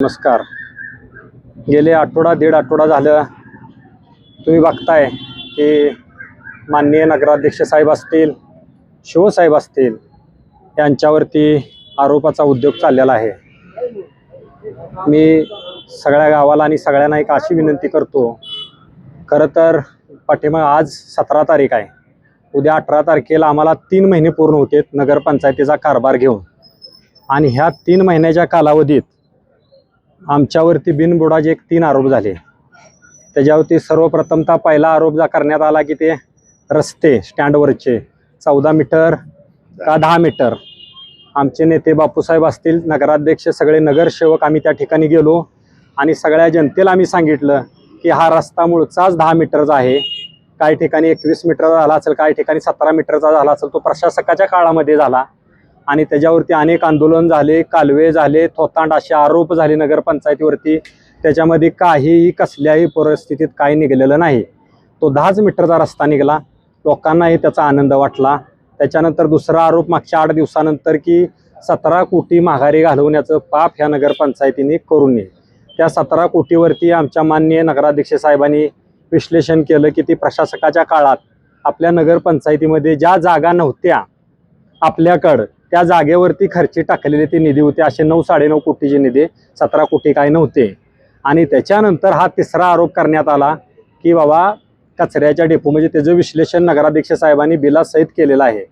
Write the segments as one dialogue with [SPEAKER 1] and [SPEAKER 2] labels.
[SPEAKER 1] नमस्कार. गेले दीड आठवडा झालं तुम्ही बघताय की माननीय नगराध्यक्ष साहेब असतील, शिवसाहेब असतील, यांच्यावरती आरोपाचा उद्योग चाललेला आहे. मी सगळ्या गावाला आणि सगळ्यांना एक अशी विनंती करतो. खरं तर पाठीमाग आज 17 तारीख आहे. उद्या 18 तारखेला आम्हाला 3 महिने पूर्ण होते नगरपंचायतीचा कारभार घेऊन, आणि ह्या 3 महिन्याच्या कालावधीत आमच्यावरती बिनबुडाचे 3 आरोप झाले. त्याच्यावरती सर्वप्रथमतः पहिला आरोप करण्यात आला की ते रस्ते स्टँडवरचे 14 मीटर का 10 मीटर. आमचे नेते बापूसाहेब असतील, नगराध्यक्ष, सगळे नगरसेवक आम्ही त्या ठिकाणी गेलो आणि सगळ्या जनतेला आम्ही सांगितलं की हा रस्ता मूळचाच 10 मीटरचा आहे. काही ठिकाणी 21 मीटरचा झाला असेल, काही ठिकाणी 17 मीटरचा झाला असेल. तो प्रशासकाच्या काळामध्ये झाला आणि त्याच्यावरती अनेक आंदोलन झाले, कालवे झाले, थोतांड असे आरोप झाले नगरपंचायतीवरती. त्याच्यामध्ये काहीही कसल्याही परिस्थितीत काही निघालेलं नाही. तो 10 मीटरचा रस्ता निघाला. लोकांनाही त्याचा आनंद वाटला. त्याच्यानंतर दुसरा आरोप मागच्या 8 दिवसानंतर की 17 कोटी माघारी घालवण्याचं पाप ह्या नगरपंचायतीने करू नये. त्या 17 कोटीवरती आमच्या माननीय नगराध्यक्ष साहेबांनी विश्लेषण केलं की ती प्रशासकाच्या काळात आपल्या नगरपंचायतीमध्ये ज्या जागा नव्हत्या आपल्याकडं, त्या जागेवरती खर्ची टाकलेले ते निधी होते. असे 9-9.5 कोटीचे निधी, 17 कोटी काय नव्हते. आणि त्याच्यानंतर हा तिसरा आरोप करण्यात आला की बाबा कचऱ्याच्या डेपो, म्हणजे त्याचं विश्लेषण नगराध्यक्ष साहेबांनी बिलासहित केलेलं आहे.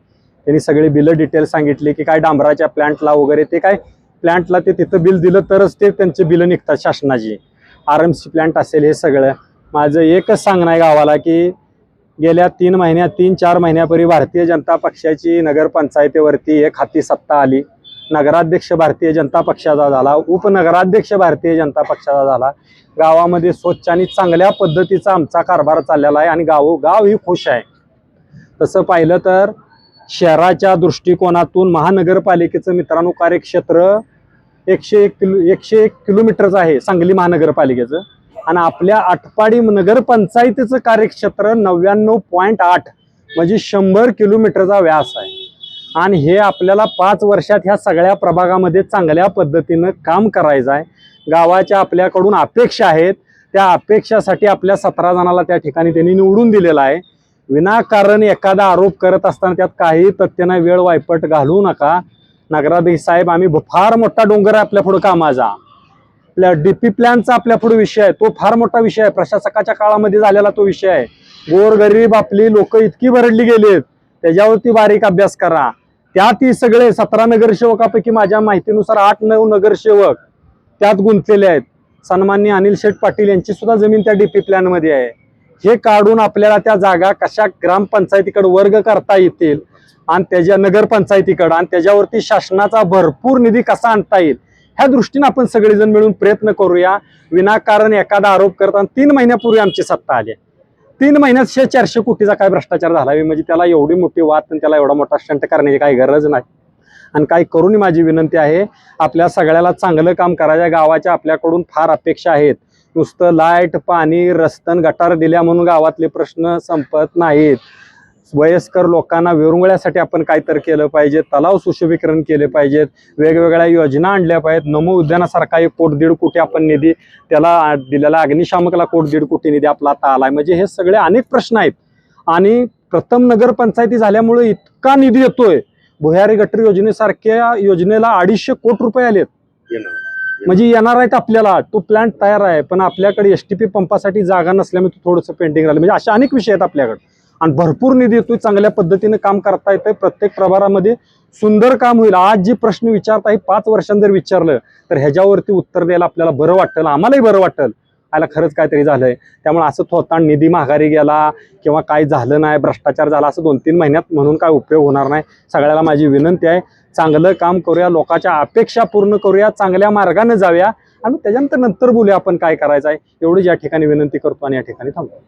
[SPEAKER 1] त्यांनी सगळे बिलं डिटेल सांगितले की काय डांबराच्या प्लॅन्टला वगैरे, ते काय प्लॅन्टला ते तिथं बिल दिलं तरच ते त्यांचे बिलं निघतात शासनाची. RMC प्लॅन्ट असेल हे सगळं. माझं एकच सांगणं आहे गावाला की गेल्या 3-4 महिन्यापूर्वी भारतीय जनता पक्षाची नगरपंचायतीवरती एक हाती सत्ता आली. नगराध्यक्ष भारतीय जनता पक्षाचा झाला, उपनगराध्यक्ष भारतीय जनता पक्षाचा झाला. गावामध्ये स्वच्छ आणि चांगल्या पद्धतीचा आमचा कारभार चाललेला आहे आणि गाव ही खुश आहे. तसं पाहिलं तर शहराच्या दृष्टिकोनातून महानगरपालिकेचं मित्रांनो कार्यक्षेत्र 101 किलोमीटरचं आहे सांगली महानगरपालिकेचं, आणि आपल्या आटपाडी नगरपंचायतीचं कार्यक्षेत्र 99.8 म्हणजे 100 किलोमीटरचा व्यास आहे. आणि हे आपल्याला 5 वर्षात ह्या सगळ्या प्रभागामध्ये चांगल्या पद्धतीनं काम करायचं आहे. गावाच्या आपल्याकडून अपेक्षा आहेत. त्या अपेक्षासाठी आपल्या 17 जणाला त्या ठिकाणी त्यांनी निवडून दिलेला आहे. विनाकारण एखादा आरोप करत असताना त्यात काही तथ्यांना वेळ वायपट घालू नका. नगराध्यक्ष साहेब, आम्ही फार मोठा डोंगर आहे आपल्या पुढे कामाचा. DP प्लॅनचा आपल्या पुढे विषय आहे, तो फार मोठा विषय आहे. प्रशासकाच्या काळामध्ये झालेला तो विषय आहे. गोरगरीब आपली लोक इतकी भरडली गेलेत, त्याच्यावरती बारीक अभ्यास करा. त्यातही सगळे 17 नगरसेवकापैकी माझ्या माहितीनुसार 8-9 नगरसेवक त्यात गुंतलेले आहेत. सन्माननीय अनिल शेठ पाटील यांची सुद्धा जमीन त्या DP प्लॅनमध्ये आहे. हे काढून आपल्याला त्या जागा कशा ग्रामपंचायतीकडे वर्ग करता येतील आणि त्याच्या नगरपंचायतीकडे, आणि त्याच्यावरती शासनाचा भरपूर निधी कसा आणता येईल ह्या दृष्टीने आपण सगळेजण मिळून प्रयत्न करूया. विनाकारण एखादा आरोप करताना 3 महिन्यापूर्वी आमची सत्ता आली. 3 महिन्यात 400 कोटीचा काय भ्रष्टाचार झाला म्हणजे त्याला एवढी मोठी वाद आणि त्याला एवढा मोठा स्टंट करण्याची काही गरज नाही. आणि काही करून माझी विनंती आहे, आपल्या सगळ्याला चांगलं काम करायच्या. गावाच्या आपल्याकडून फार अपेक्षा आहेत. नुसतं लाईट, पाणी, रस्तं, गटार दिल्या म्हणून गावातले प्रश्न संपत नाहीत. वयस्कर लोकांना विरंगुळ्यासाठी आपण काहीतरी केलं पाहिजे. तलाव सुशोभीकरण केले पाहिजेत. वेगवेगळ्या योजना आणल्या पाहिजेत. नमो उद्यानासारखा 1-1.5 कोटी आपण निधी त्याला दिलेला, अग्निशामकला 1.5 कोटी निधी आपला आता आलाय. म्हणजे हे सगळे अनेक प्रश्न आहेत. आणि प्रथम नगरपंचायती झाल्यामुळे इतका निधी येतोय. भुयारी गटर योजनेसारख्या योजनेला 250 कोटी रुपये आलेत. म्हणजे येणार आहेत आपल्याला. तो प्लॅन्ट तयार आहे, पण आपल्याकडे STP पंपासाठी जागा नसल्यामुळे थोडंसं पेंडिंग राहिलं. म्हणजे अशा अनेक विषय आहेत आपल्याकडे आणि भरपूर निधी येतोय. चांगल्या पद्धतीने काम करता येतंय. प्रत्येक प्रभारामध्ये सुंदर काम होईल. आज जी प्रश्न विचारता ही 5 वर्षांनी जर विचारलं तर ह्याच्यावरती उत्तर द्यायला आपल्याला बरं वाटेल, आम्हालाही बरं वाटेल. आयला खरंच काहीतरी झालंय. त्यामुळे असं थोतांड निधी माघारी गेला किंवा काही झालं नाही, भ्रष्टाचार झाला असं 2-3 महिन्यात म्हणून काय उपयोग होणार नाही. सगळ्याला माझी विनंती आहे, चांगलं काम करूया, लोकांच्या अपेक्षा पूर्ण करूया, चांगल्या मार्गाने जाऊया आणि त्याच्यानंतर बोलूया आपण काय करायचं आहे. एवढी या ठिकाणी विनंती करतो आणि या ठिकाणी थांबतो.